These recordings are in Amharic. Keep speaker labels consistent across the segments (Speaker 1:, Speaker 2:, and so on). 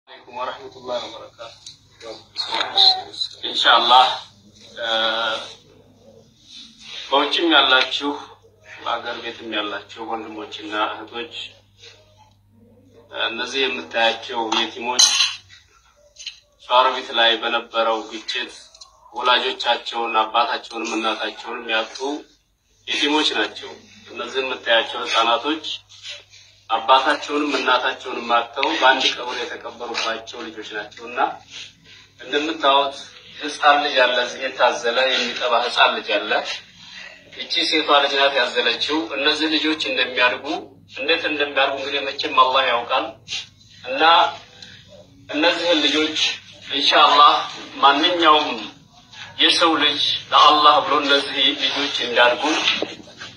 Speaker 1: عليكم ورحمة الله وبركاته. إن شاء الله በውጭም ያላችሁ በአገር ቤትም ያላችሁ ወንድሞችና እህቶች እነዚህ የምታያቸው የቲሞች ሻርቢት ላይ በነበረው ግጭት ወላጆቻቸውን አባታቸውን እናታቸውን ያጡ የቲሞች ናቸው። እነዚህ የምታያቸው ህፃናቶች አባታቸውን እናታቸውን ማጥተው በአንድ ቀብር የተቀበሩባቸው ልጆች ናቸውና እንደምታዩት ህፃን ልጅ ያለ የታዘለ የሚጠባ ህፃን ልጅ ያለ እቺ ሴቷ ልጅ ናት ያዘለችው። እነዚህ ልጆች እንደሚያድጉ እንዴት እንደሚያድጉ እንግዲህ መቼም አላህ ያውቃል። እና እነዚህ ልጆች ኢንሻአላህ ማንኛውም የሰው ልጅ ለአላህ ብሎ እነዚህ ልጆች እንዳርጉ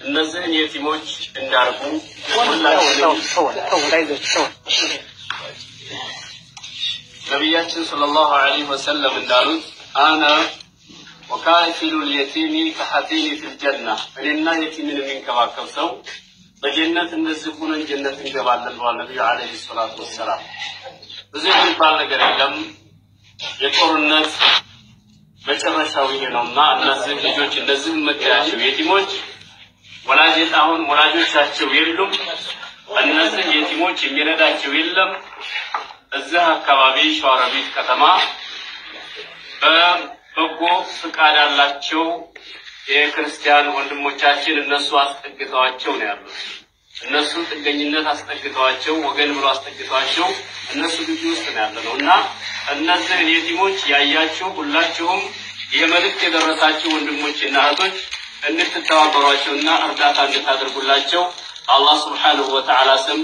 Speaker 1: እነዚህን የቲሞች እንዳርጉ ነብያችን ሰለላሁ ዐለይሂ ወሰለም እንዳሉት አና وكافل اليتيم كحتين في الجنة فلنا يتيم من كواكب سو بجنة النزفون الجنة جبال النبي عليه الصلاة والسلام بزيد البال قريبا يقول الناس بشرشاوي هنا النزف لجوج النزف مكاشو يتيموج ولا جيتاون ولا جوشاشو يلم النزف يتيموج يميرداشو يلم الزها كبابي شواربيت كتما በጎ ፍቃድ ያላቸው የክርስቲያን ወንድሞቻችን እነሱ አስጠግተዋቸው ነው ያሉት። እነሱ ጥገኝነት አስጠግተዋቸው ወገን ብሎ አስጠግተዋቸው እነሱ ልጅ ውስጥ ነው ያለውና እነዚህ የቲሞች ያያችሁ ሁላችሁም የመልእክት የደረሳችሁ ወንድሞችና እህቶች እንድትተባበሯቸውና እርዳታ እንድታደርጉላቸው አላህ Subhanahu Wa Ta'ala ስም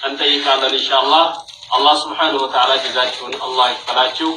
Speaker 1: እንጠይቃለን ኢንሻአላህ። አላህ Subhanahu Wa Ta'ala ጀዛችሁን አላህ ይክፈላችሁ።